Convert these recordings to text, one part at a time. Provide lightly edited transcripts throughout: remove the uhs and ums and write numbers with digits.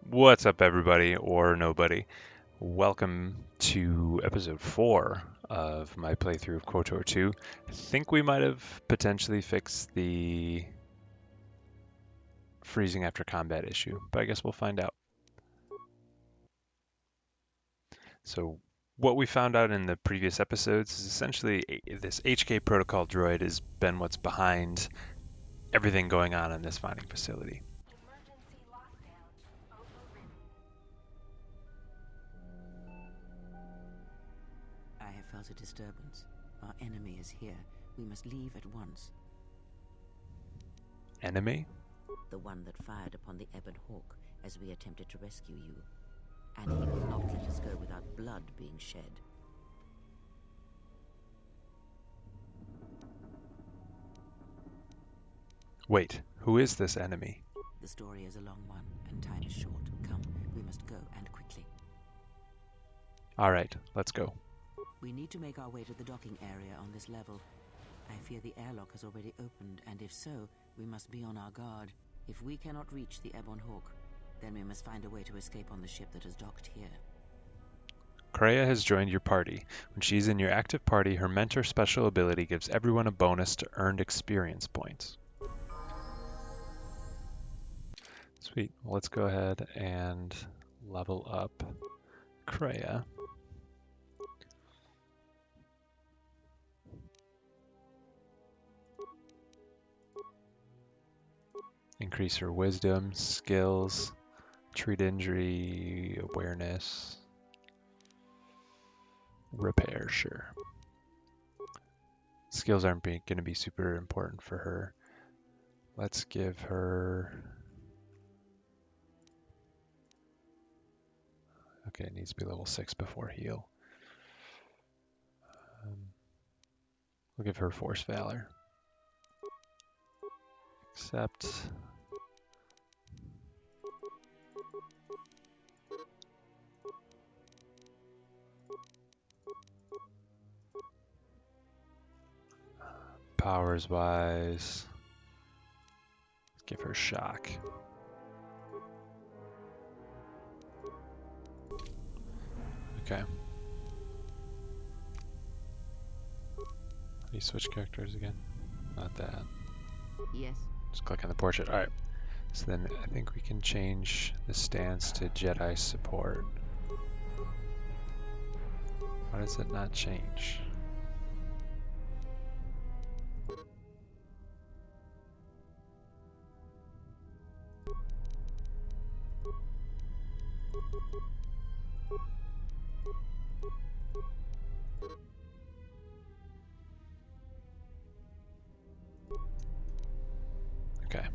What's up, everybody, or nobody? Welcome to episode 4 of my playthrough of KOTOR 2. I think we might have potentially fixed the freezing after combat issue, but I guess we'll find out. So, what we found out in the previous episodes is essentially this HK protocol droid has been what's behind everything going on in this mining facility. I have felt a disturbance. Our enemy is here. We must leave at once. Enemy? The one that fired upon the Ebon Hawk as we attempted to rescue you. And he will not let us go without blood being shed. Wait, who is this enemy? The story is a long one, and time is short. Come, we must go, and quickly. Alright, let's go. We need to make our way to the docking area on this level. I fear the airlock has already opened, and if so, we must be on our guard. If we cannot reach the Ebon Hawk, then we must find a way to escape on the ship that is docked here. Kreia has joined your party. When she's in your active party, her mentor special ability gives everyone a bonus to earned experience points. Sweet. Well, let's go ahead and level up Kreia. Increase her wisdom, skills, treat injury, awareness, repair, sure. Skills aren't going to be super important for her. Let's give her... Okay, it needs to be level 6 before heal. We'll give her Force Valor. Accept. Powers wise, let's give her Shock. Okay. How do you switch characters again? Not that. Yes. Just click on the portrait. Alright. So then I think we can change the stance to Jedi support. Why does it not change? Okay.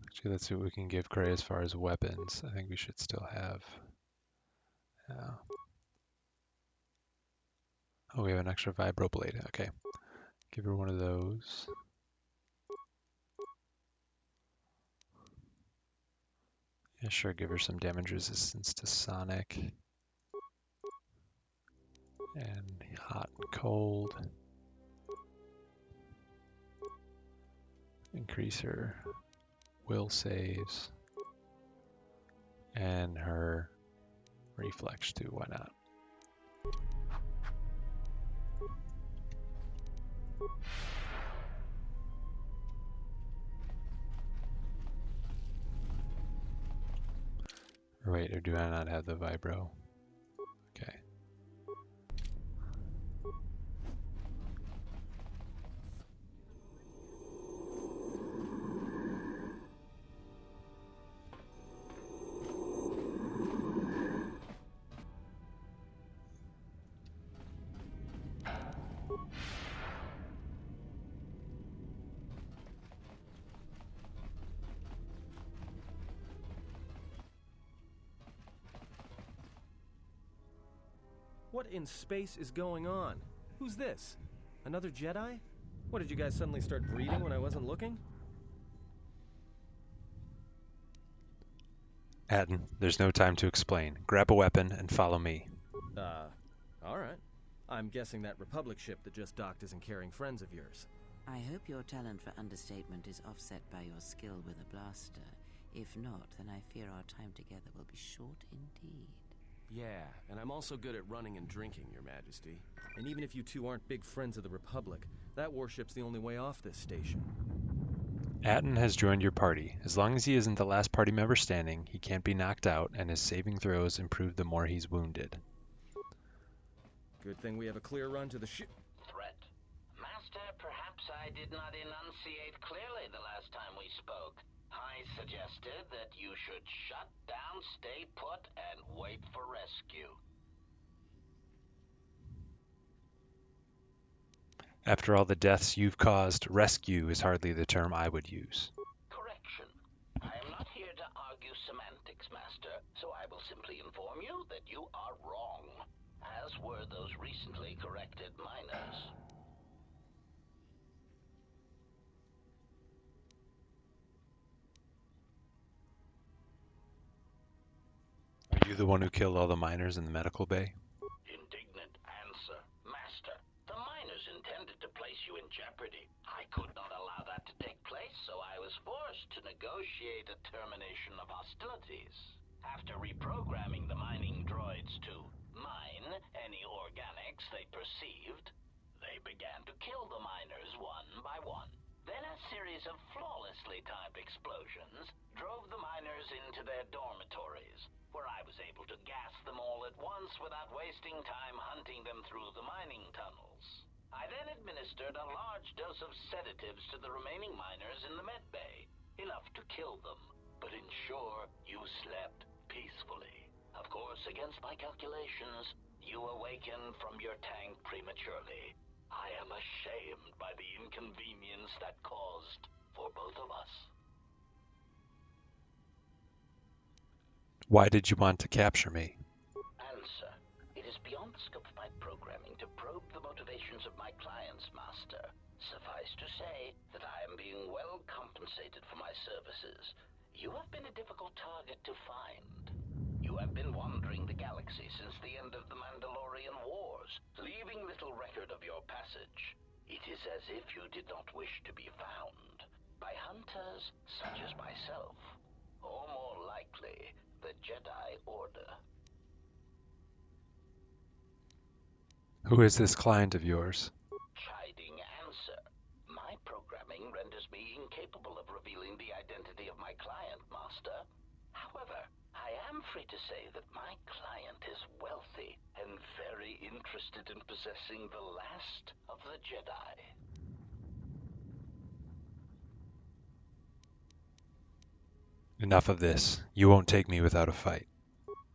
Actually, let's see what we can give Gray as far as weapons. I think we should still have... Oh, we have an extra vibroblade. Okay. Give her one of those. Yeah, sure, give her some damage resistance to sonic. And hot and cold. Increase her will saves. And her reflex too, why not? Or wait, or do I not have the vibro? Okay. What in space is going on? Who's this? Another Jedi? What, did you guys suddenly start breeding when I wasn't looking? Atten, there's no time to explain. Grab a weapon and follow me. Alright. I'm guessing that Republic ship that just docked isn't carrying friends of yours. I hope your talent for understatement is offset by your skill with a blaster. If not, then I fear our time together will be short indeed. Yeah, and I'm also good at running and drinking, Your Majesty. And even if you two aren't big friends of the Republic, that warship's the only way off this station. Atten has joined your party. As long as he isn't the last party member standing, he can't be knocked out, and his saving throws improve the more he's wounded. Good thing we have a clear run to the ship. Threat. Master, perhaps I did not enunciate clearly the last time we spoke. I suggested that you should shut down, stay put, and wait for rescue. After all the deaths you've caused, rescue is hardly the term I would use. Correction. I am not here to argue semantics, Master, so I will simply inform you that you are wrong, as were those recently corrected miners. Are you the one who killed all the miners in the medical bay? Indignant answer. Master, the miners intended to place you in jeopardy. I could not allow that to take place, so I was forced to negotiate a termination of hostilities. After reprogramming the mining droids to mine any organics they perceived, they began to kill the miners one by one. Then a series of flawlessly timed explosions drove the miners into their dormitories, where I was able to gas them all at once without wasting time hunting them through the mining tunnels. I then administered a large dose of sedatives to the remaining miners in the med bay, enough to kill them, but ensure you slept peacefully. Of course, against my calculations, you awakened from your tank prematurely. I am ashamed by the inconvenience that caused for both of us. Why did you want to capture me? Answer. It is beyond the scope of my programming to probe the motivations of my clients, Master. Suffice to say that I am being well compensated for my services. You have been a difficult target to find. You have been wandering the galaxy since the end of the Mandalorian Wars, leaving little record of your passage. It is as if you did not wish to be found by hunters such as myself, or more likely, the Jedi Order. Who is this client of yours? Chiding answer. My programming renders me incapable of revealing the identity of my client, Master. However, I am free to say that my client is wealthy and very interested in possessing the last of the Jedi. Enough of this. You won't take me without a fight.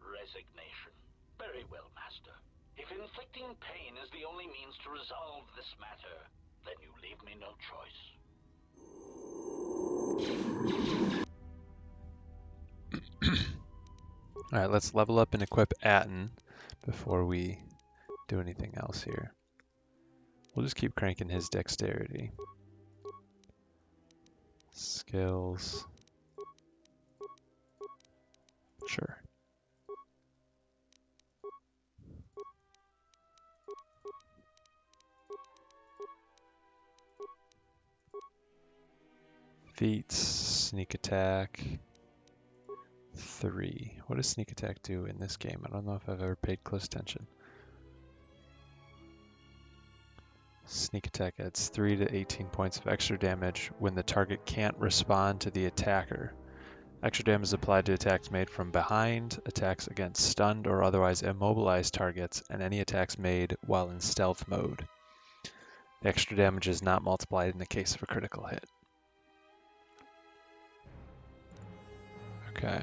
Resignation. Very well, Master. If inflicting pain is the only means to resolve this matter, then you leave me no choice. Alright, let's level up and equip Atten before we do anything else here. We'll just keep cranking his dexterity. Skills. Sure. Feats, sneak attack, 3. What does sneak attack do in this game? I don't know if I've ever paid close attention. Sneak attack adds 3 to 18 points of extra damage when the target can't respond to the attacker. Extra damage is applied to attacks made from behind, attacks against stunned or otherwise immobilized targets, and any attacks made while in stealth mode. The extra damage is not multiplied in the case of a critical hit. Okay.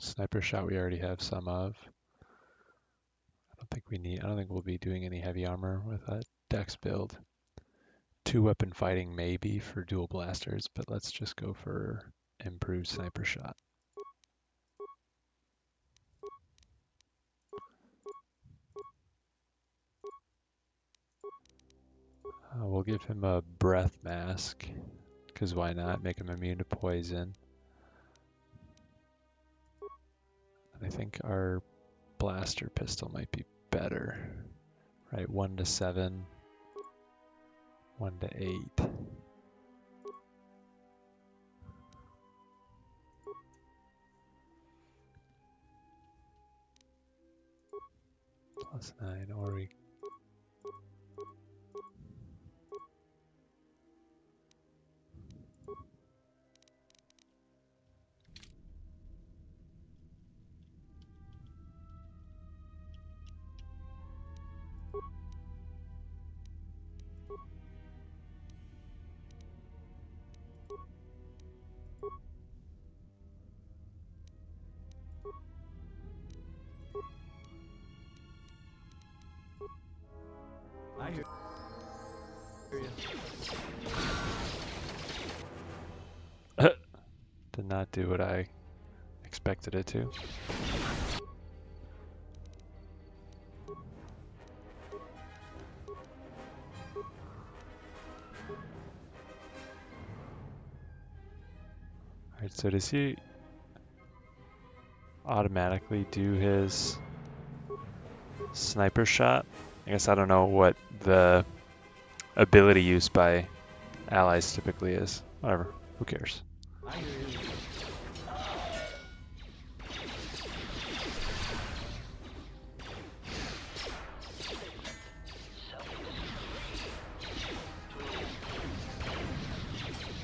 Sniper shot we already have some of. I don't think we'll be doing any heavy armor with that dex build. 2-weapon fighting maybe for dual blasters, but let's just go for improved sniper shot. We'll give him a breath mask, because why not? Make him immune to poison. And I think our blaster pistol might be better. Right, 1 to 7, 1 to 8. Plus 9, or we... I hear you. Did not do what I expected it to. Alright, so does he automatically do his sniper shot? I guess I don't know what the ability used by allies typically is. Whatever, who cares? I hear you.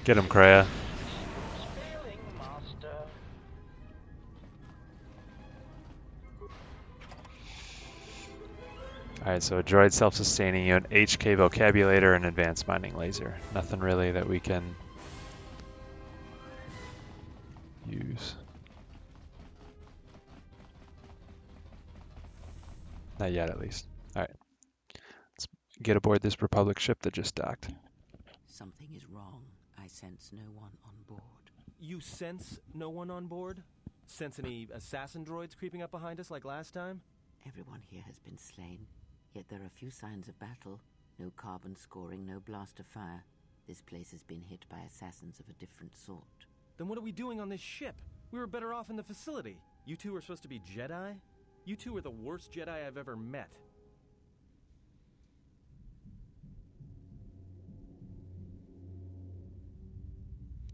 Get him, Kreia. Failing, master. Alright, so a droid self-sustaining unit, HK vocabulator, and advanced mining laser. Nothing really that we can use. Not yet, at least. Alright. Let's get aboard this Republic ship that just docked. Something is wrong. I sense no one on board. You sense no one on board? Sense any assassin droids creeping up behind us like last time? Everyone here has been slain, yet there are few signs of battle. No carbon scoring, no blaster fire. This place has been hit by assassins of a different sort. Then what are we doing on this ship? We were better off in the facility. You two are supposed to be Jedi? You two are the worst Jedi I've ever met.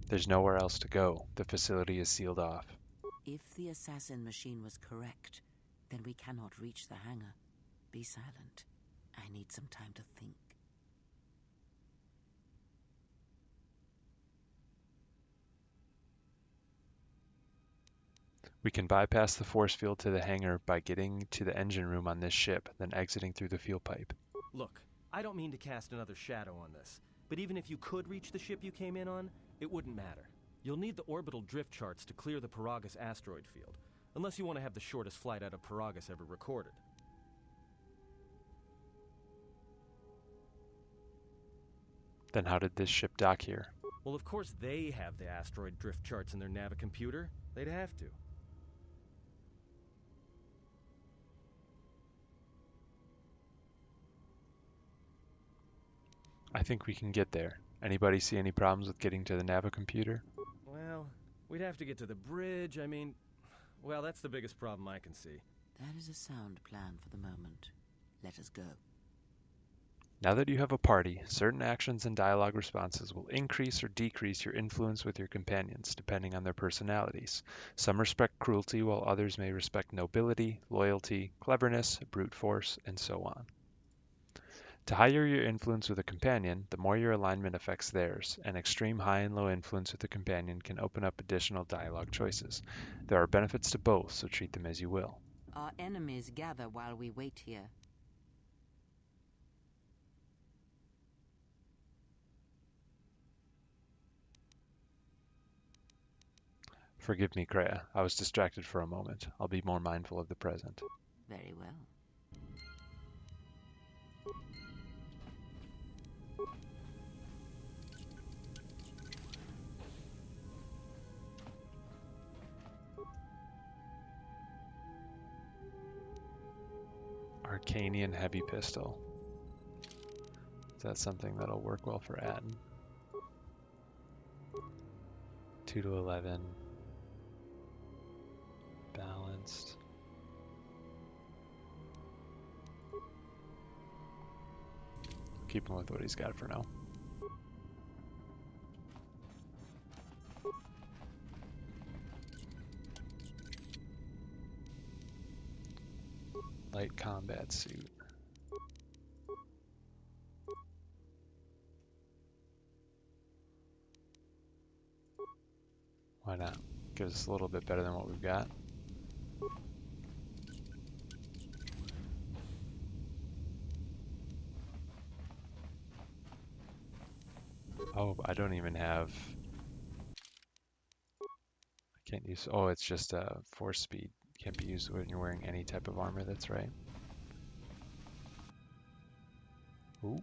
There's nowhere else to go. The facility is sealed off. If the assassin machine was correct, then we cannot reach the hangar. Be silent. I need some time to think. We can bypass the force field to the hangar by getting to the engine room on this ship, then exiting through the fuel pipe. Look, I don't mean to cast another shadow on this, but even if you could reach the ship you came in on, it wouldn't matter. You'll need the orbital drift charts to clear the Paragus asteroid field, unless you want to have the shortest flight out of Paragus ever recorded. Then how did this ship dock here? Well, of course they have the asteroid drift charts in their Navicomputer. They'd have to. I think we can get there. Anybody see any problems with getting to the Navicomputer? Well, we'd have to get to the bridge. I mean, well, that's the biggest problem I can see. That is a sound plan for the moment. Let us go. Now that you have a party, certain actions and dialogue responses will increase or decrease your influence with your companions, depending on their personalities. Some respect cruelty, while others may respect nobility, loyalty, cleverness, brute force, and so on. To higher your influence with a companion, the more your alignment affects theirs. An extreme high and low influence with a companion can open up additional dialogue choices. There are benefits to both, so treat them as you will. Our enemies gather while we wait here. Forgive me, Kreia. I was distracted for a moment. I'll be more mindful of the present. Very well. Arcanian heavy pistol. Is that something that'll work well for Atten? 2 to 11. Balanced. Keep him with what he's got for now. Light combat suit. Why not? Gives us a little bit better than what we've got. Oh, I don't even have... I can't use... Oh, it's just a 4-speed. Can't be used when you're wearing any type of armor, that's right. Ooh.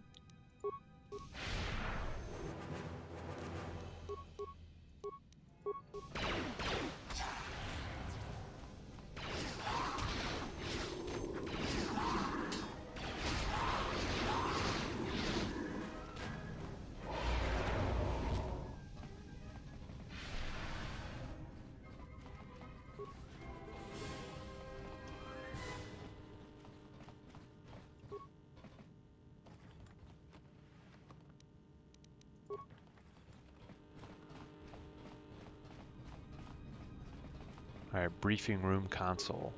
Alright, briefing room console.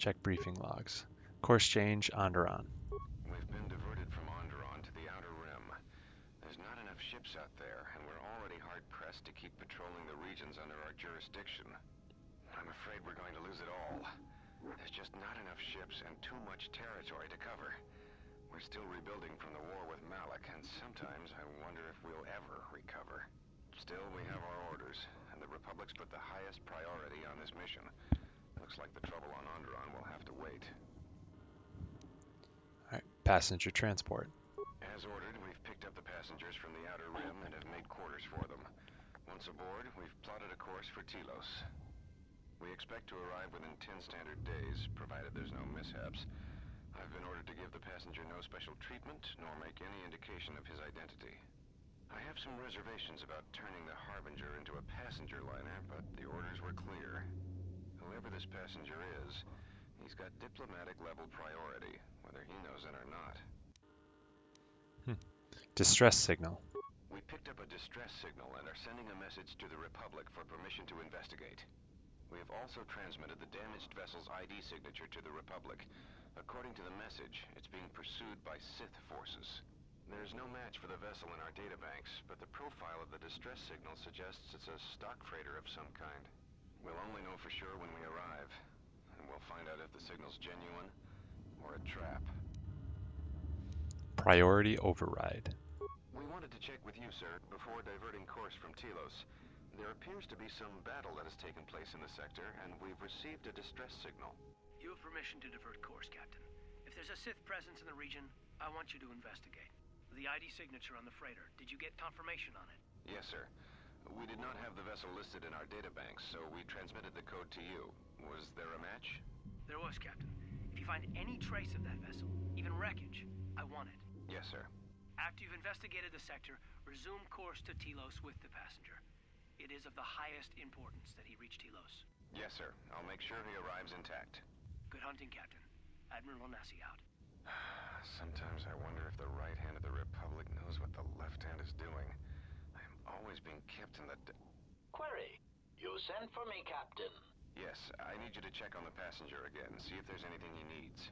Check briefing logs. Course change, Onderon. We've been diverted from Onderon to the Outer Rim. There's not enough ships out there, and we're already hard-pressed to keep patrolling the regions under our jurisdiction. I'm afraid we're going to lose it all. There's just not enough ships and too much territory to cover. We're still rebuilding from the war with Malak, and sometimes I wonder if we'll ever recover. Still, we have our orders, and the Republic's put the highest priority on this mission. Looks like the trouble on Onderon will have to wait. Alright, passenger transport. As ordered, we've picked up the passengers from the Outer Rim and have made quarters for them. Once aboard, we've plotted a course for Telos. We expect to arrive within 10 standard days, provided there's no mishaps. I've been ordered to give the passenger no special treatment, nor make any indication of his identity. I have some reservations about turning the Harbinger into a passenger liner, but the orders were clear. Whoever this passenger is, he's got diplomatic level priority, whether he knows it or not. Distress signal. We picked up a distress signal and are sending a message to the Republic for permission to investigate. We have also transmitted the damaged vessel's ID signature to the Republic. According to the message, it's being pursued by Sith forces. There's no match for the vessel in our databanks, but the profile of the distress signal suggests it's a stock freighter of some kind. We'll only know for sure when we arrive, and we'll find out if the signal's genuine or a trap. Priority override. We wanted to check with you, sir, before diverting course from Telos. There appears to be some battle that has taken place in the sector, and we've received a distress signal. You have permission to divert course, Captain. If there's a Sith presence in the region, I want you to investigate. The ID signature on the freighter, did you get confirmation on it? Yes, sir. We did not have the vessel listed in our databanks, so we transmitted the code to you. Was there a match? There was, Captain. If you find any trace of that vessel, even wreckage, I want it. Yes, sir. After you've investigated the sector, resume course to Telos with the passenger. It is of the highest importance that he reach Telos. Yes, sir. I'll make sure he arrives intact. Good hunting, Captain. Admiral Onasi out. Sometimes I wonder if the right hand of the Republic knows what the left hand is doing. I'm always being kept in the... Query. You sent for me, Captain. Yes, I need you to check on the passenger again, see if there's anything he needs.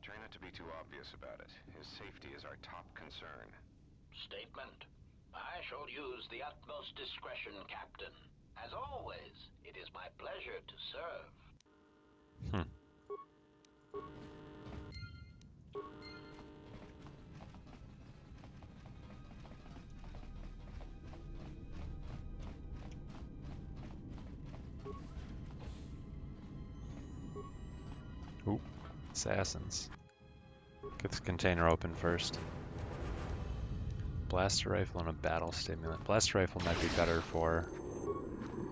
Try not to be too obvious about it. His safety is our top concern. Statement. I shall use the utmost discretion, Captain. As always, it is my pleasure to serve. Ooh, assassins. Get this container open first. Blaster rifle and a battle stimulant. Blaster rifle might be better for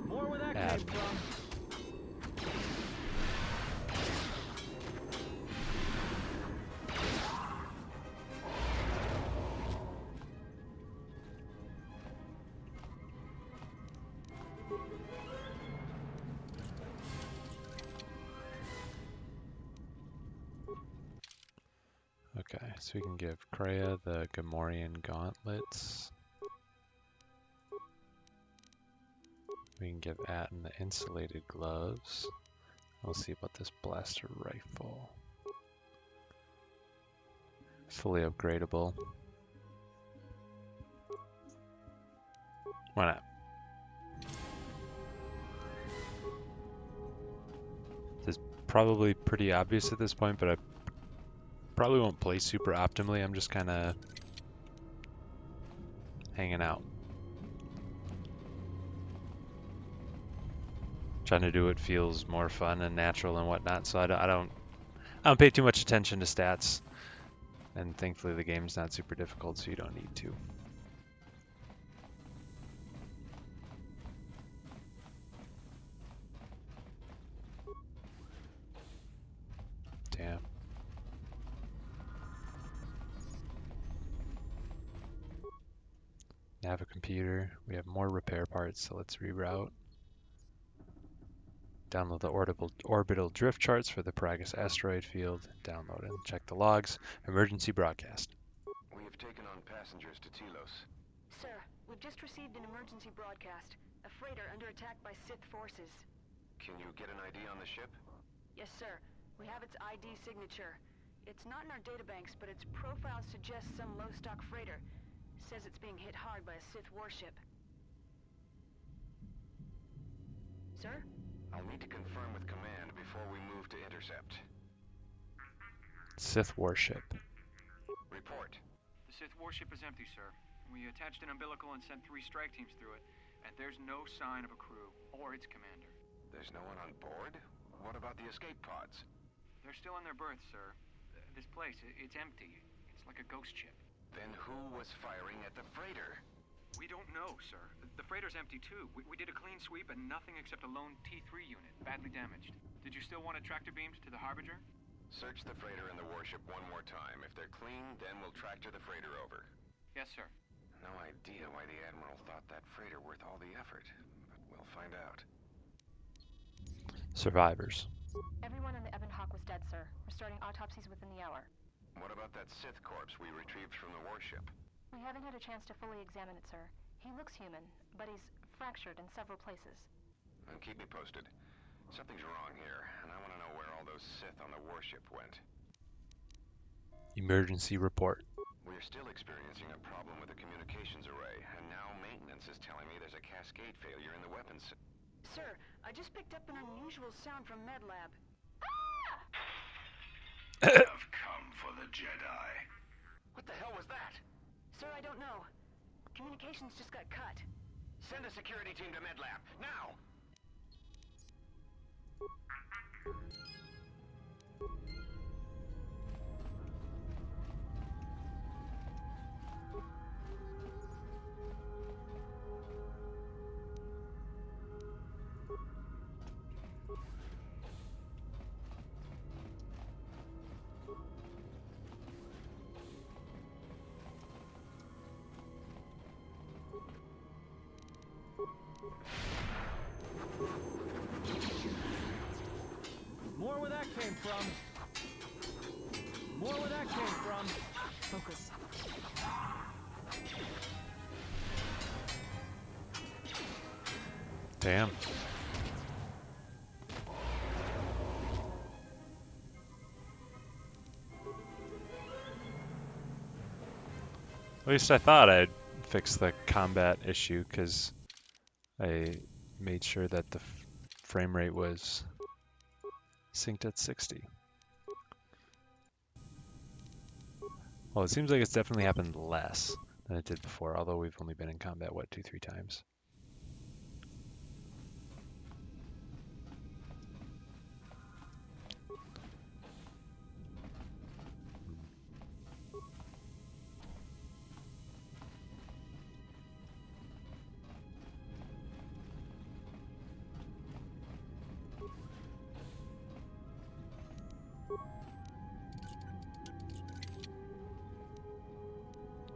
More where that came from. So we can give Kreia the Gamorrean gauntlets. We can give Atten the insulated gloves. We'll see about this blaster rifle. Fully upgradable. Why not? This is probably pretty obvious at this point, but I probably won't play super optimally. I'm just kind of hanging out. Trying to do what feels more fun and natural and whatnot, so I don't pay too much attention to stats. And thankfully the game's not super difficult, so you don't need to. Damn. Nav a computer. We have more repair parts, so let's reroute. Download the orbital drift charts for the Paragus asteroid field. Download and check the logs. Emergency broadcast. We have taken on passengers to Telos. Sir, we've just received an emergency broadcast. A freighter under attack by Sith forces. Can you get an ID on the ship? Yes, sir. We have its ID signature. It's not in our databanks, but its profile suggests some low-stock freighter. Says it's being hit hard by a Sith warship. Sir? I'll need to confirm with command before we move to intercept. Sith warship. Report. The Sith warship is empty, sir. We attached an umbilical and sent 3 strike teams through it, and there's no sign of a crew or its commander. There's no one on board? What about the escape pods? They're still in their berths, sir. This place, it's empty. It's like a ghost ship. Then who was firing at the freighter? We don't know, sir. The freighter's empty, too. We did a clean sweep and nothing except a lone T3 unit, badly damaged. Did you still want a tractor beams to the Harbinger? Search the freighter and the warship one more time. If they're clean, then we'll tractor the freighter over. Yes, sir. No idea why the Admiral thought that freighter worth all the effort, but we'll find out. Survivors. Everyone in the Ebon Hawk was dead, sir. We're starting autopsies within the hour. What about that Sith corpse we retrieved from the warship? We haven't had a chance to fully examine it, sir. He looks human, but he's fractured in several places. Then keep me posted. Something's wrong here, and I want to know where all those Sith on the warship went. Emergency report. We're still experiencing a problem with the communications array, and now maintenance is telling me there's a cascade failure in the weapons. Sir, I just picked up an unusual sound from MedLab. Have come for the Jedi. What the hell was that? Sir, I don't know. Communications just got cut. Send a security team to MedLab, now! More where that came from. More where that came from. Focus. Damn. At least I thought I'd fix the combat issue, because I made sure that the frame rate was synced at 60. Well, it seems like it's definitely happened less than it did before, although we've only been in combat, what, 2-3 times?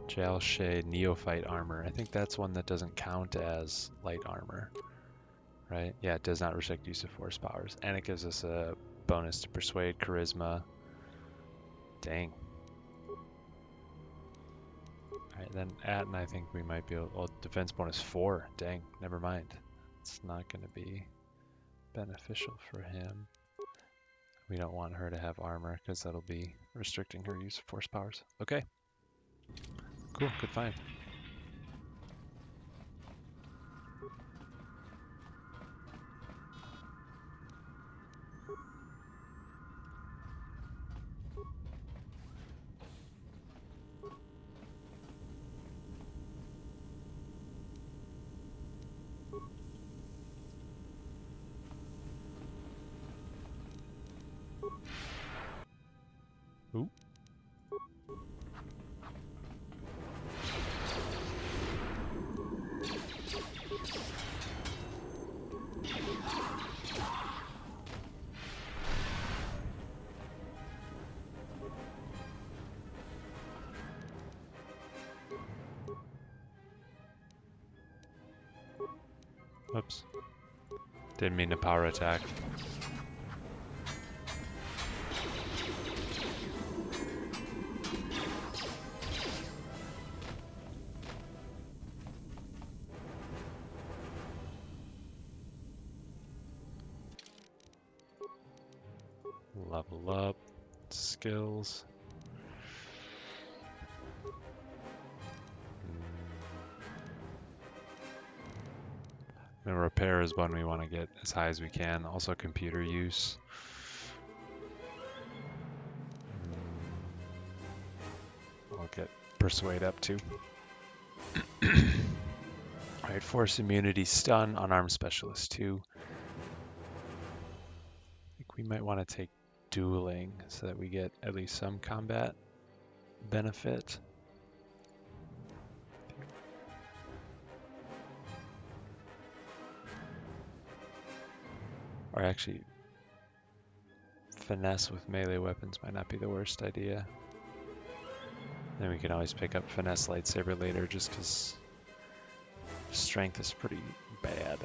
Jal Shade Neophyte Armor. I think that's one that doesn't count as light armor, right? Yeah, it does not restrict use of force powers. And it gives us a bonus to Persuade, Charisma. Dang. Alright, then Atten, I think we might be able... Oh, defense bonus 4. Dang, never mind. It's not going to be beneficial for him. We don't want her to have armor, because that'll be restricting her use of force powers. Okay. Cool, good find. Ooh. Oops. Didn't mean to power attack. Level up. Skills. And repair is one we want to get as high as we can. Also computer use. I'll get persuade up too. Alright, force immunity stun, unarmed specialist 2. I think we might want to take dueling so that we get at least some combat benefit. Or actually, finesse with melee weapons might not be the worst idea. Then we can always pick up finesse lightsaber later just because strength is pretty bad.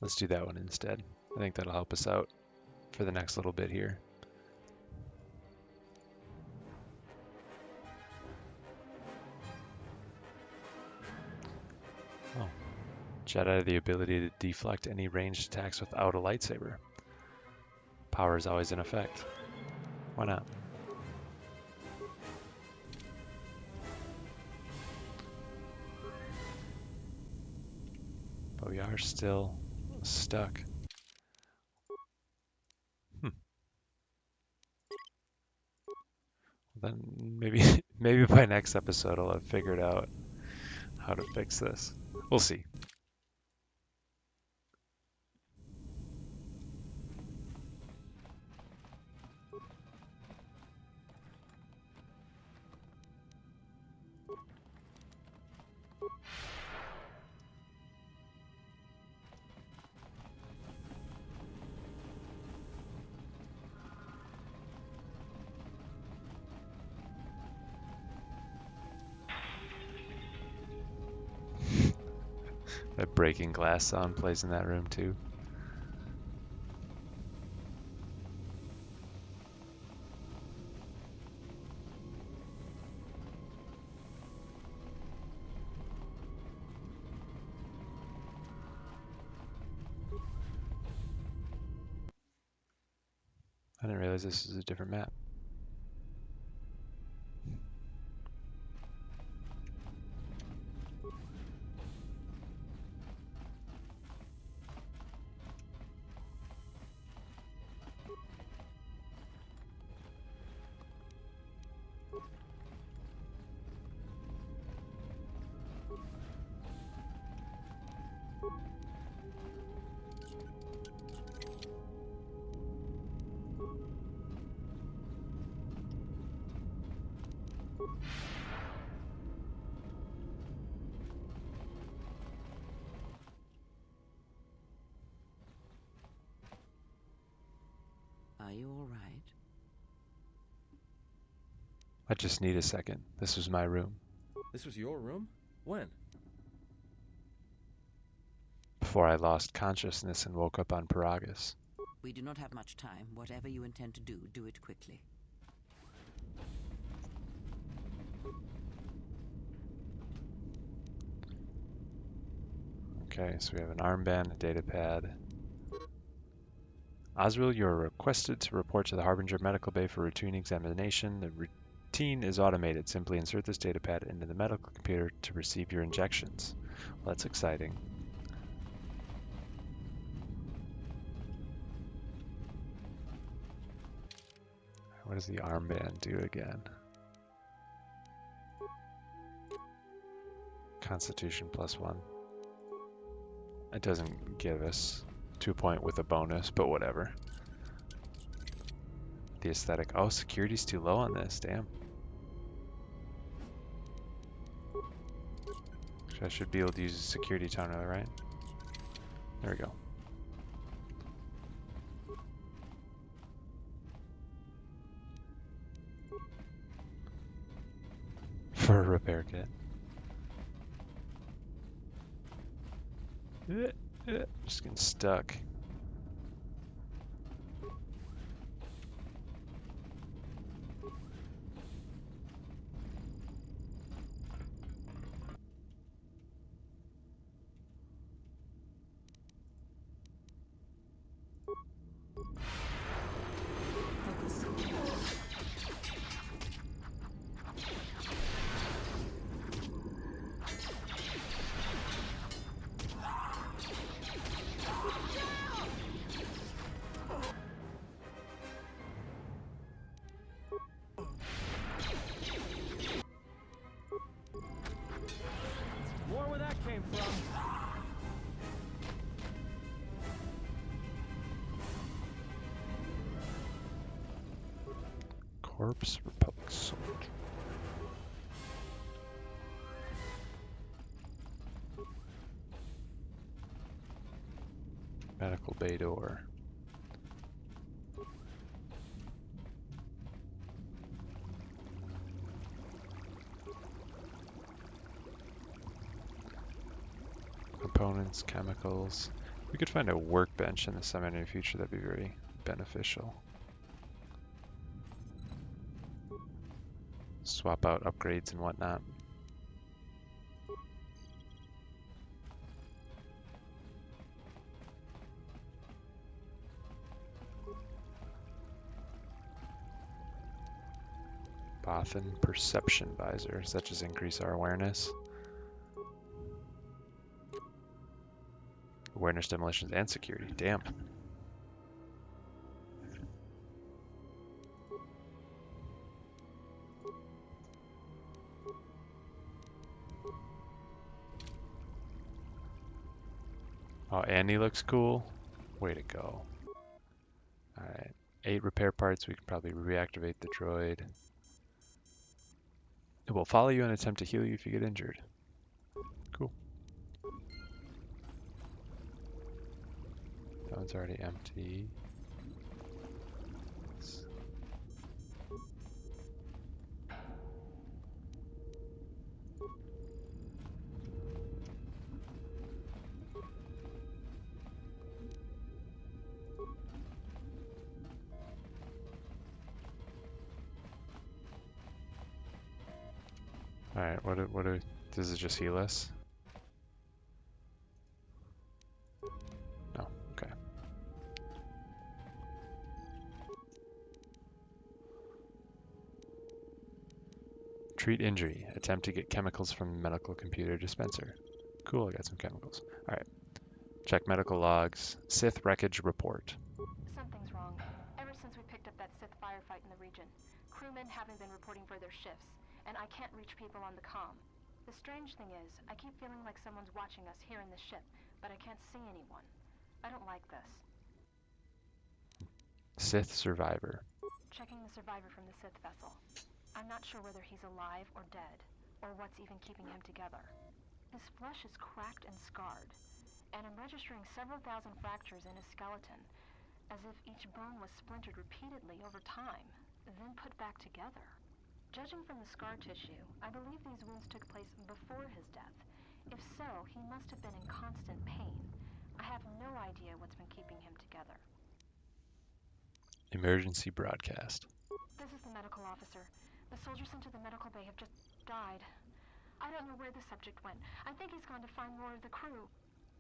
Let's do that one instead. I think that'll help us out for the next little bit here. Oh. Jedi the ability to deflect any ranged attacks without a lightsaber. Power is always in effect. Why not? But we are still stuck. Then maybe by next episode I'll have figured out how to fix this. We'll see. That breaking glass sound plays in that room too. I didn't realize this is a different map. Are you all right? I just need a second. This was my room. This was your room? When? Before I lost consciousness and woke up on Paragus. We do not have much time. Whatever you intend to do, do it quickly. Okay, so we have an armband, a data pad. Oswald, you are requested to report to the Harbinger Medical Bay for routine examination. The routine is automated. Simply insert this data pad into the medical computer to receive your injections. Well, that's exciting. What does the armband do again? Constitution +1. It doesn't give us 2 point with a bonus, but whatever. The aesthetic. Oh, security's too low on this. Damn. I should be able to use a security toner, right? There we go. For a repair kit. Just getting stuck. More where that came from. Corpse Republic Soldier. Medical bay door. Components, chemicals. We could find a workbench in the semi-near future. That'd be very beneficial. Swap out upgrades and whatnot. Bothan Perception Visor. Does that just increase our awareness? Awareness, demolitions, and security. Damn. Oh, Annie looks cool. Way to go. Alright. 8 repair parts. We can probably reactivate the droid. It will follow you and attempt to heal you if you get injured. Cool. That one's already empty. Alright, does it just heal us? No, okay. Treat injury. Attempt to get chemicals from medical computer dispenser. Cool, I got some chemicals. Alright. Check medical logs. Sith wreckage report. Something's wrong. Ever since we picked up that Sith firefight in the region, crewmen haven't been reporting for their shifts, and I can't reach people on the comm. The strange thing is, I keep feeling like someone's watching us here in the ship, but I can't see anyone. I don't like this. Sith survivor. Checking the survivor from the Sith vessel. I'm not sure whether he's alive or dead, or what's even keeping him together. His flesh is cracked and scarred, and I'm registering several thousand fractures in his skeleton, as if each bone was splintered repeatedly over time, then put back together. Judging from the scar tissue, I believe these wounds took place before his death. If so, he must have been in constant pain. I have no idea what's been keeping him together. Emergency broadcast. This is the medical officer. The soldiers sent to the medical bay have just died. I don't know where the subject went. I think he's gone to find more of the crew.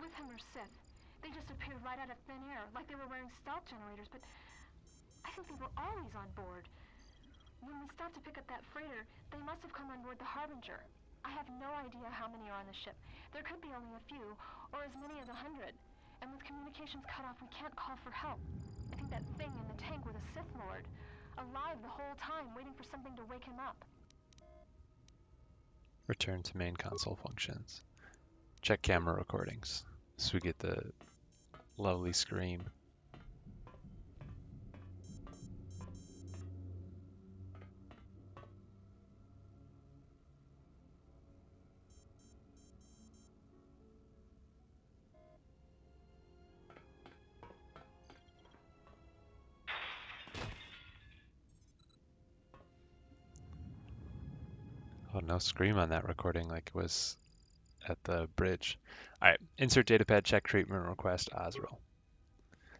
With him are Sith. They just appeared right out of thin air, like they were wearing stealth generators, but I think they were always on board. When we stopped to pick up that freighter, they must have come on board the Harbinger. I have no idea how many are on the ship. There could be only a few, or as many as 100. And with communications cut off, we can't call for help. I think that thing in the tank was a Sith Lord. Alive the whole time, waiting for something to wake him up. Return to main console functions. Check camera recordings. So we get the lovely scream. Oh, no scream on that recording like it was at the bridge. Alright, insert datapad check treatment request Osriel.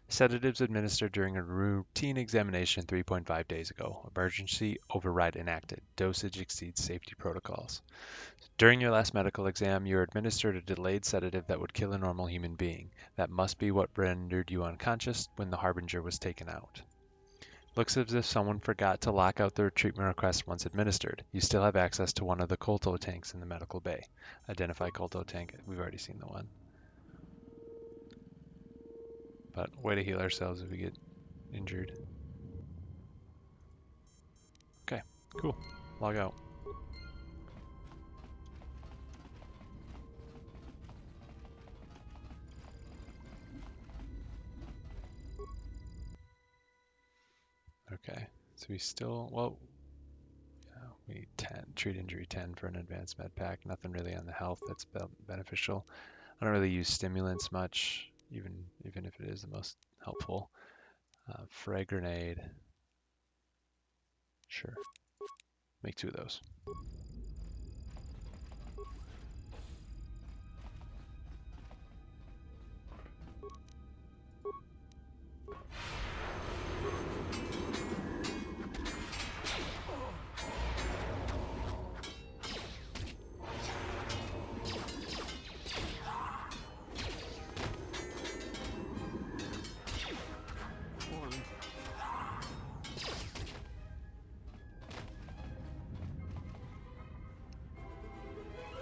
Sedatives administered during a routine examination 3.5 days ago. Emergency override enacted. Dosage exceeds safety protocols. During your last medical exam, you were administered a delayed sedative that would kill a normal human being. That must be what rendered you unconscious when the Harbinger was taken out. Looks as if someone forgot to lock out the treatment request once administered. You still have access to one of the KOTOR tanks in the medical bay. Identify KOTOR tank. We've already seen the one. But way to heal ourselves if we get injured. Okay, cool. Log out. Okay, so we still, well, yeah, we need 10, treat injury 10 for an advanced med pack. Nothing really on the health that's beneficial. I don't really use stimulants much, even if it is the most helpful. Frag grenade, sure. Make 2 of those.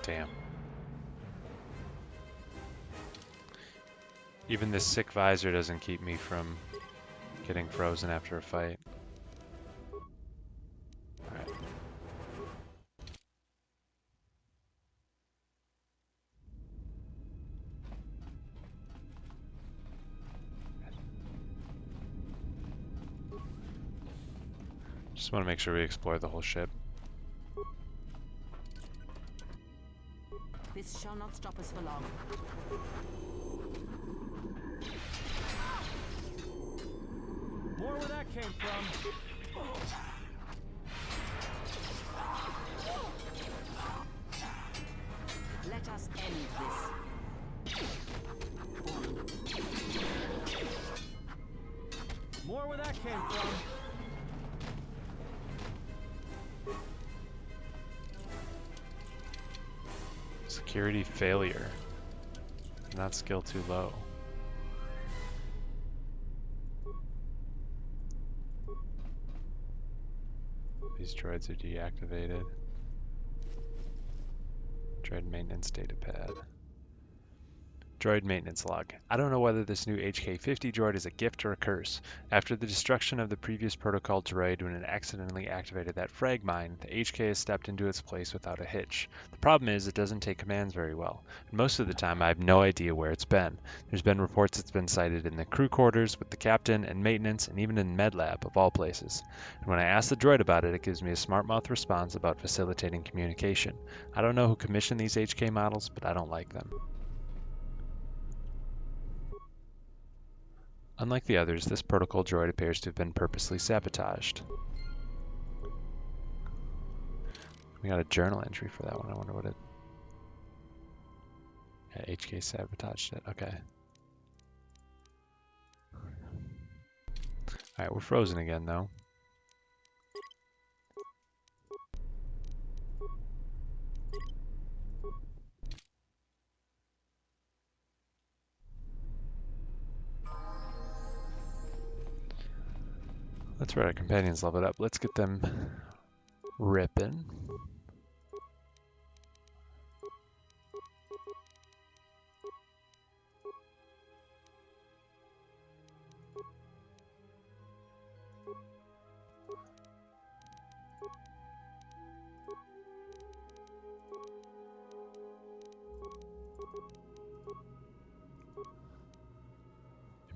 Damn. Even this sick visor doesn't keep me from getting frozen after a fight. Alright. Just want to make sure we explore the whole ship. This shall not stop us for long. More where that came from. Let us end this. More where that came from. Security failure. Not skill too low. These droids are deactivated. Droid maintenance data pad. Droid maintenance log. I don't know whether this new HK-50 droid is a gift or a curse. After the destruction of the previous protocol droid when it accidentally activated that frag mine, the HK has stepped into its place without a hitch. The problem is it doesn't take commands very well. And most of the time I have no idea where it's been. There's been reports it's been sighted in the crew quarters with the captain and maintenance and even in med lab of all places. And when I ask the droid about it, it gives me a smart mouth response about facilitating communication. I don't know who commissioned these HK models, but I don't like them. Unlike the others, this protocol droid appears to have been purposely sabotaged. We got a journal entry for that one. I wonder what it... Yeah, HK sabotaged it. Okay. Alright, we're frozen again though. That's where our companions leveled up. Let's get them ripping.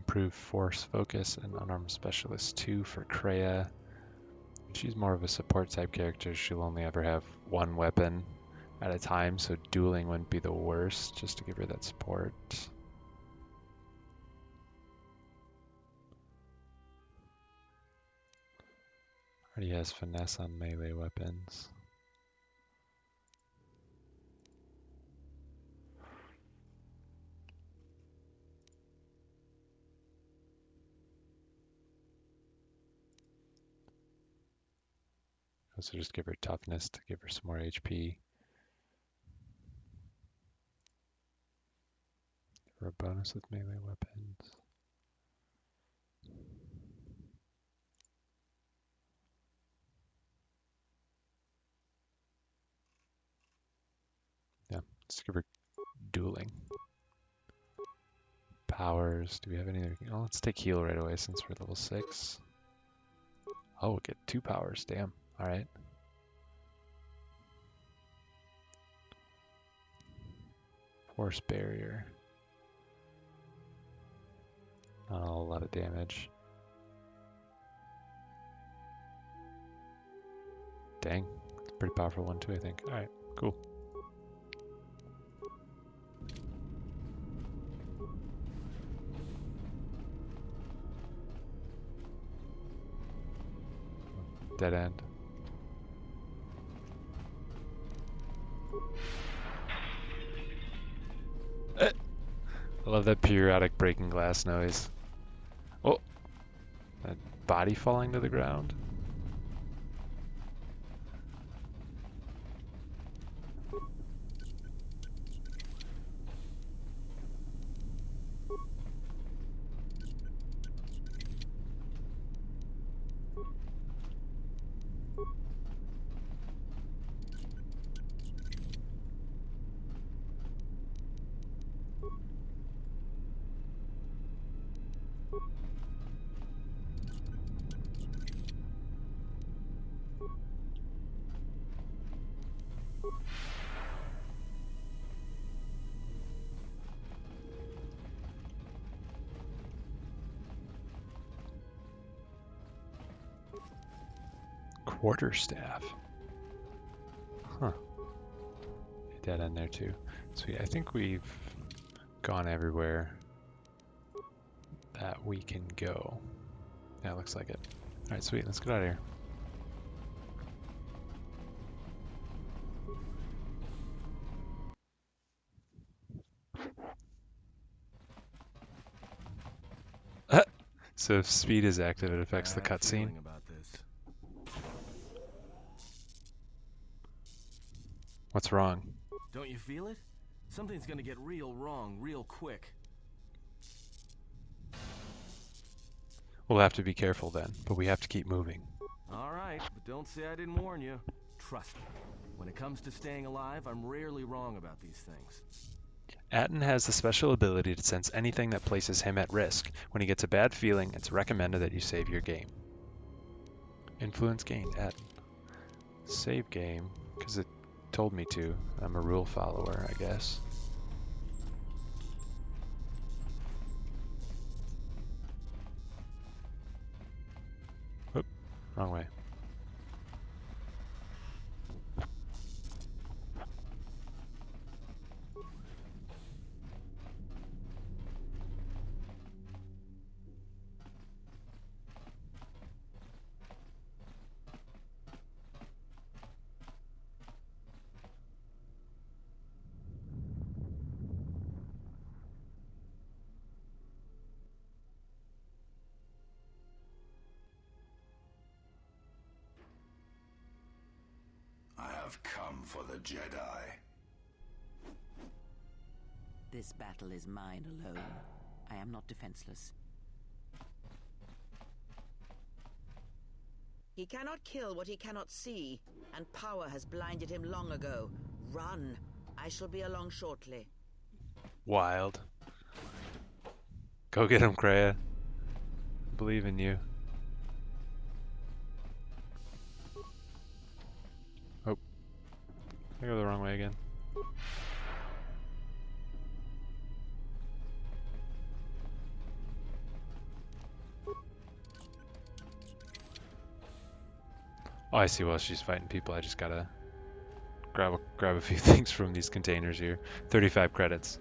Improve force focus and unarmed specialist 2 for Kreia. She's more of a support type character. She'll only ever have one weapon at a time, so dueling wouldn't be the worst, just to give her that support. Already has finesse on melee weapons. Also just give her toughness to give her some more HP. For a bonus with melee weapons. Yeah, let's give her dueling. Powers. Do we have anything? Oh, let's take heal right away since we're level 6. Oh, we'll get 2 powers. Damn. Alright. Force barrier. Not a lot of damage. Dang. It's a pretty powerful one too, I think. Alright, cool. Dead end. I love that periodic breaking glass noise. Oh! That body falling to the ground. Quarterstaff. Huh. Dead end there too. Sweet. I think we've gone everywhere that we can go. Yeah, looks like it. Alright, sweet. Let's get out of here. So if speed is active, it affects the cutscene. What's wrong? Don't you feel it? Something's gonna get real wrong real quick. We'll have to be careful then, but we have to keep moving. Alright, but don't say I didn't warn you. Trust me, when it comes to staying alive, I'm rarely wrong about these things. Atten has the special ability to sense anything that places him at risk. When he gets a bad feeling, it's recommended that you save your game. Influence gained, Atten. Save game, because it told me to. I'm a rule follower, I guess. Oop, wrong way. have come for the Jedi. This battle is mine alone. I am not defenseless. He cannot kill what he cannot see, and power has blinded him long ago. Run. I shall be along shortly. Wild. Go get him, Kreia. Believe in you. Oh. I go the wrong way again. Oh, I see. While she's fighting people, I just gotta grab a few things from these containers here. 35 credits.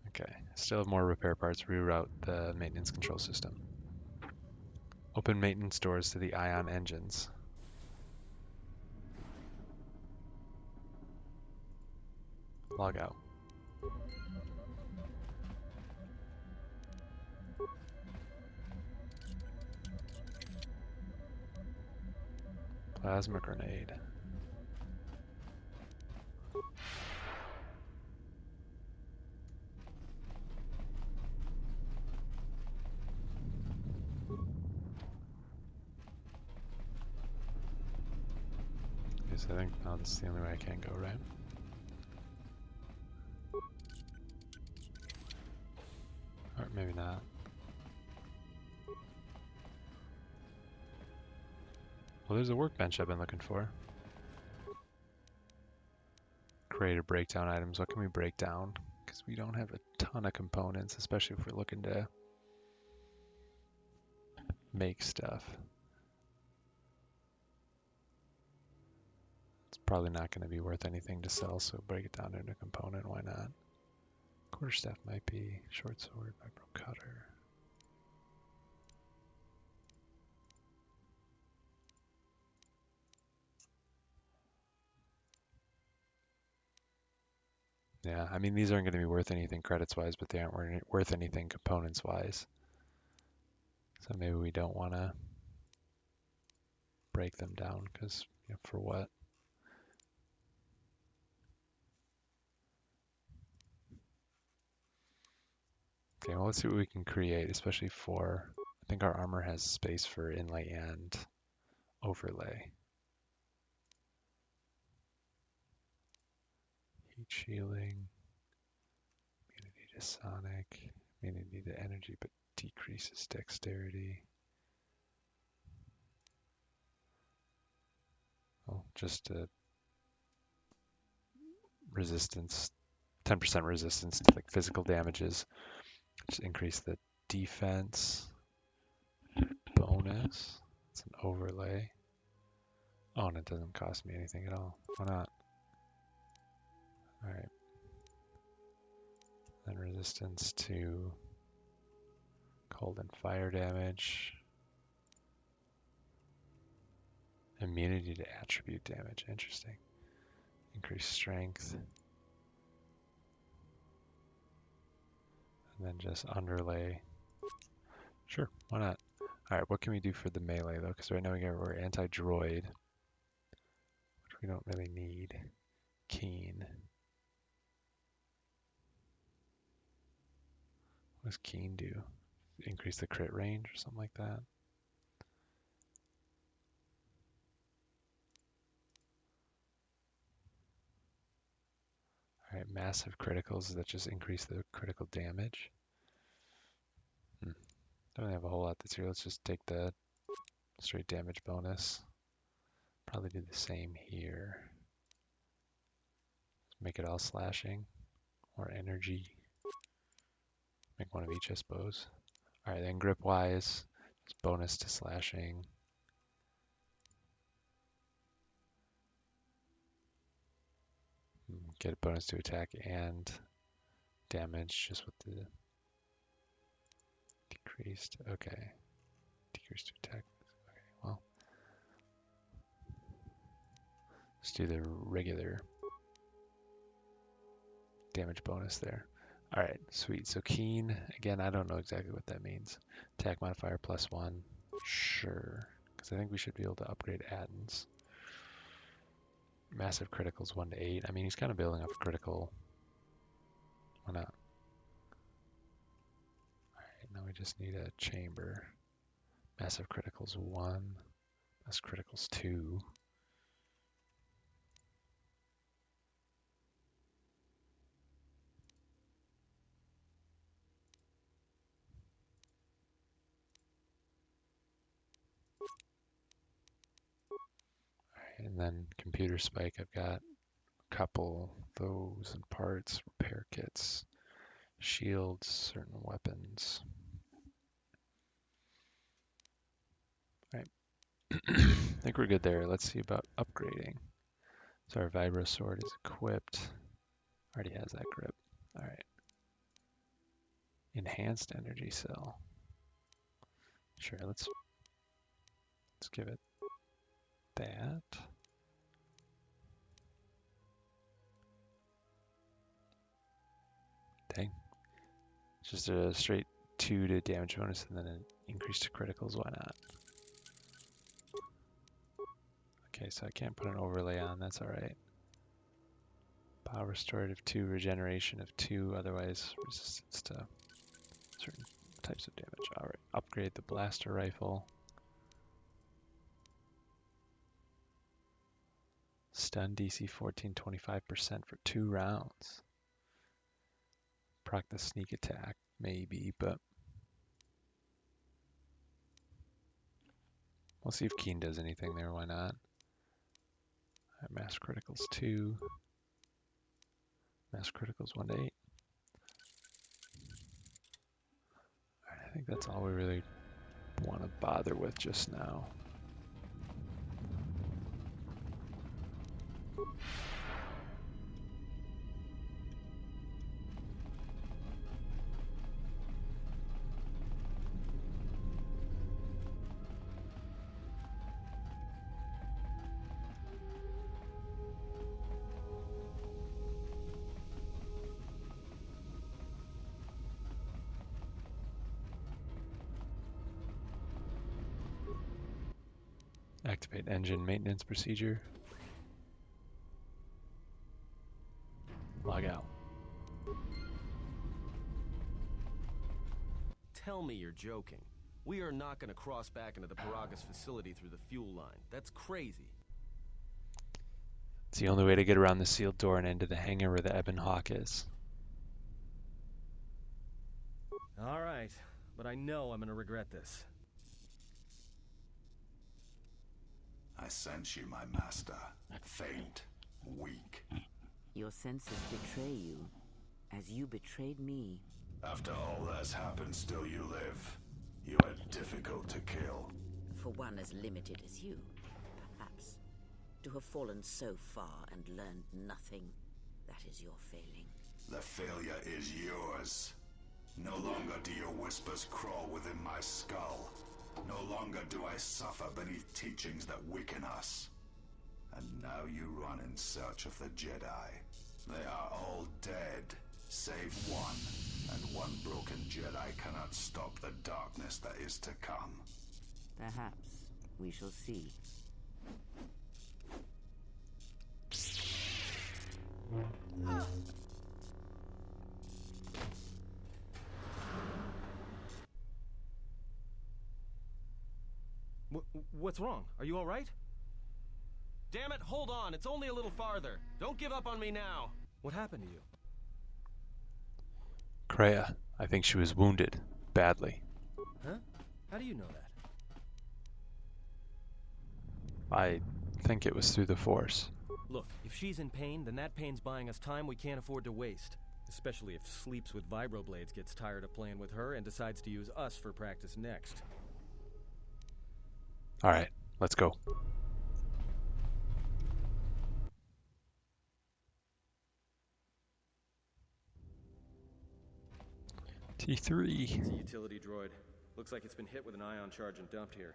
Okay. Still have more repair parts. Reroute the maintenance control system. Open maintenance doors to the ion engines. Log out. Plasma grenade. Yes, I think that's the only way I can go, right? Or maybe not. Well, there's a workbench I've been looking for. Create or breakdown items. What can we break down? Because we don't have a ton of components, especially if we're looking to make stuff. It's probably not going to be worth anything to sell, so break it down into a component. Why not? Quarterstaff might be. Short sword, vibro cutter. Yeah, I mean, these aren't going to be worth anything credits-wise, but they aren't worth anything components-wise. So maybe we don't want to break them down, because for what? Okay, well, let's see what we can create, especially for, I think our armor has space for inlay and overlay. Heat shielding, immunity to sonic, immunity to energy, but decreases dexterity. Oh, just a resistance, 10% resistance to like physical damages. Just increase the defense bonus. It's an overlay. Oh, and it doesn't cost me anything at all. Why not? Alright. Then resistance to cold and fire damage. Immunity to attribute damage. Interesting. Increased strength. And then just underlay. Sure, why not? Alright, what can we do for the melee though? Because right now we're anti-droid, which we don't really need. Keen. What does Keen do? Increase the crit range or something like that? Alright, massive criticals, that just increase the critical damage. Don't really have a whole lot that's here. Let's just take the straight damage bonus. Probably do the same here. Make it all slashing or energy. Make one of each, I suppose. Alright, then grip wise, just bonus to slashing. Get a bonus to attack and damage just with the decreased. Okay. Decreased to attack. Okay, well. Let's do the regular damage bonus there. Alright, sweet. So keen, again, I don't know exactly what that means. Attack modifier +1. Sure. because I think we should be able to upgrade add-ins. Massive criticals 1 to 8. I mean, he's kind of building up a critical. Why not? Alright, now we just need a chamber. Massive criticals 1. Massive criticals 2. And then computer spike, I've got a couple of those and parts, repair kits, shields, certain weapons. All right, I think we're good there. Let's see about upgrading. So our vibro sword is equipped. Already has that grip. All right. Enhanced energy cell. Sure, let's give it that. Dang. Just a straight 2 to damage bonus and then an increase to criticals. Why not? Okay, so I can't put an overlay on. That's all right. Power restorative 2, regeneration of 2, otherwise resistance to certain types of damage. All right, upgrade the blaster rifle. Stun DC 14, 25% for 2 rounds. Proc the sneak attack, maybe, but we'll see if Keen does anything there. Why not? All right, mass criticals 2. Mass criticals 1 to 8. All right, I think that's all we really want to bother with just now. Activate engine maintenance procedure. Log out. Tell me you're joking. We are not going to cross back into the Paragas facility through the fuel line. That's crazy. It's the only way to get around the sealed door and into the hangar where the Ebon Hawk is. All right, but I know I'm going to regret this. I sense you, my master. Faint, weak. Your senses betray you, as you betrayed me. After all that's happened, still you live. You are difficult to kill. For one as limited as you, perhaps. To have fallen so far and learned nothing, that is your failing. The failure is yours. No longer do your whispers crawl within my skull. No longer do I suffer beneath teachings that weaken us. And now you run in search of the Jedi. They are all dead, save one. And one broken Jedi cannot stop the darkness that is to come. Perhaps we shall see. What's wrong? Are you all right? Damn it, hold on. It's only a little farther. Don't give up on me now. What happened to you? Kreia, I think she was wounded. Badly. Huh? How do you know that? I think it was through the Force. Look, if she's in pain, then that pain's buying us time we can't afford to waste. Especially if Sleeps with Vibroblades gets tired of playing with her and decides to use us for practice next. Alright, let's go. T3. It's a utility droid. Looks like it's been hit with an ion charge and dumped here.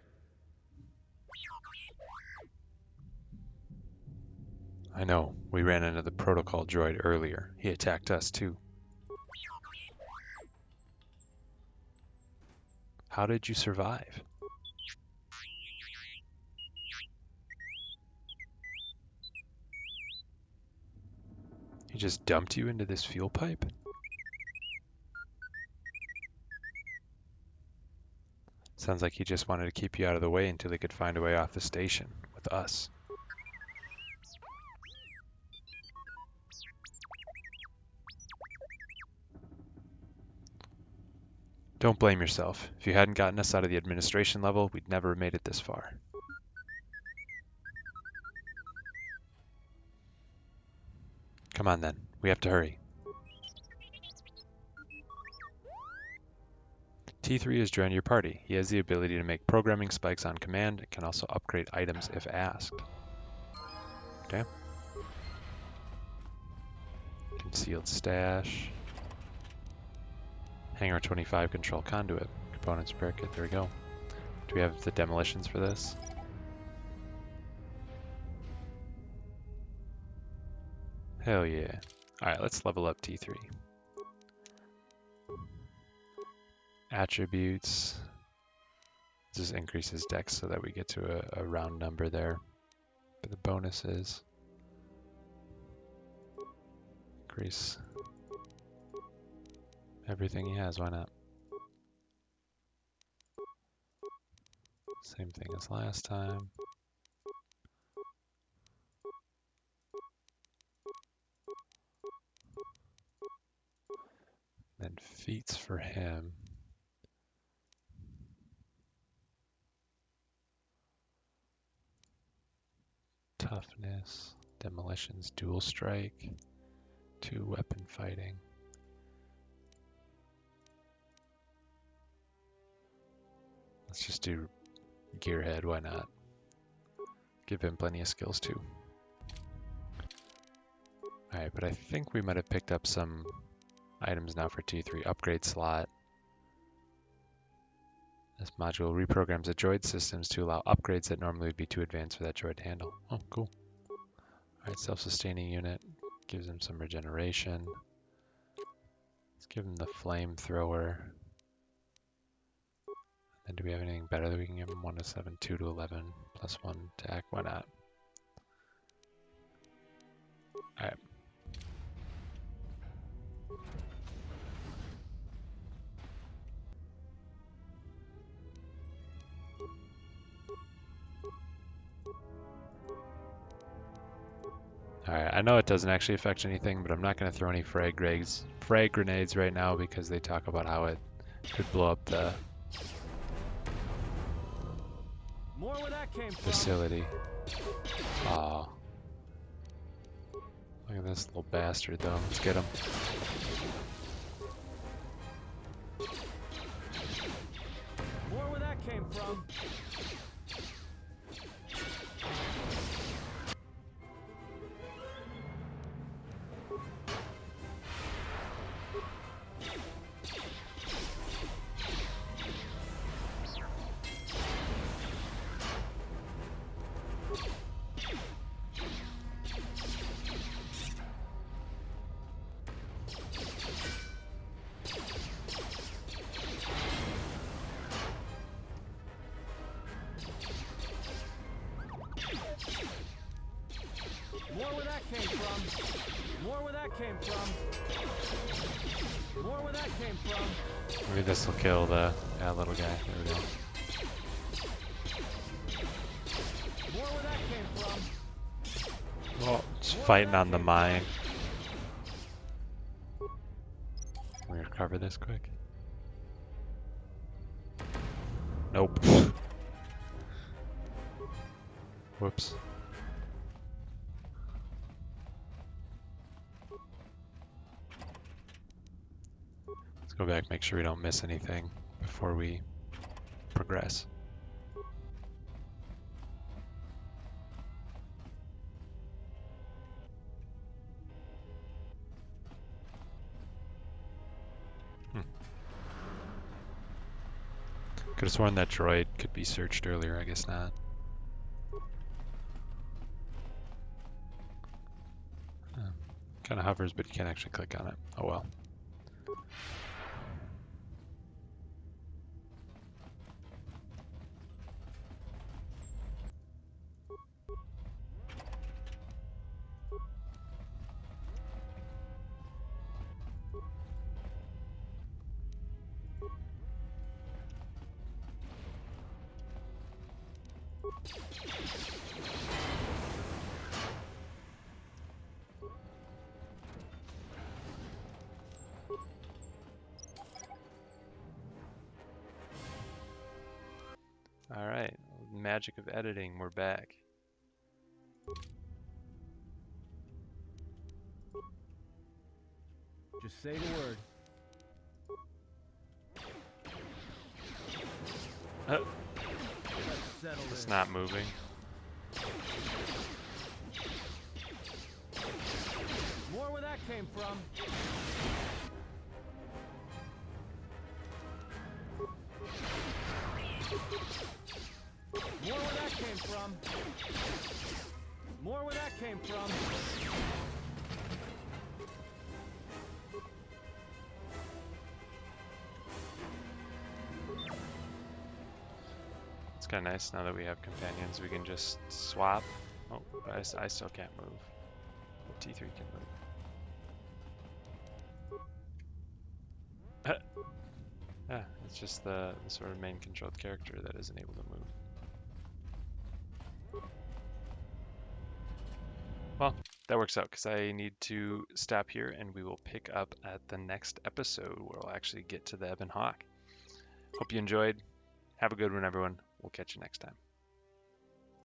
I know, we ran into the protocol droid earlier. He attacked us too. How did you survive? just dumped you into this fuel pipe? Sounds like he just wanted to keep you out of the way until he could find a way off the station with us. Don't blame yourself. If you hadn't gotten us out of the administration level, we'd never have made it this far. Come on then, we have to hurry. T3 has joined your party. He has the ability to make programming spikes on command and can also upgrade items if asked. Okay. Concealed stash. Hangar 25 control conduit. Components repair kit. There we go. Do we have the demolitions for this? Hell yeah. Alright, let's level up T3. Attributes. Just increases dex so that we get to a round number there. For the bonuses. Increase everything he has, why not? Same thing as last time. Then feats for him. Toughness, demolitions, dual strike, 2 weapon fighting. Let's just do gearhead, why not? Give him plenty of skills too. Alright, but I think we might have picked up some items now for T3. Upgrade slot. This module reprograms the droid systems to allow upgrades that normally would be too advanced for that droid to handle. Oh, cool. Alright, self-sustaining unit. Gives him some regeneration. Let's give him the flamethrower. And do we have anything better that we can give him? 1 to 7, 2 to 11, plus 1 attack. Why not? Alright. Alright, I know it doesn't actually affect anything, but I'm not going to throw any frag grenades right now because they talk about how it could blow up the facility. Aw. Look at this little bastard though. Let's get him. More where that came from. More where that came from. More where that came from. More where that came from. Maybe this will kill the little guy. There we go. More where that came from. Oh, it's fighting on the mine. Can we recover this quick? Nope. Whoops. Let's go back, make sure we don't miss anything before we progress. Could have sworn that droid could be searched earlier, I guess not. Kind of hovers, but you can't actually click on it. Oh well. All right, magic of editing, we're back. Just say the word. It's not moving. More where that came from. More where that came from. More where that came from. It's kind of nice now that we have companions. We can just swap. Oh, but I still can't move. But T3 can move. Yeah, it's just the sort of main controlled character that isn't able to move. Well, that works out because I need to stop here and we will pick up at the next episode where we'll actually get to the Ebon Hawk. Hope you enjoyed. Have a good one, everyone. We'll catch you next time.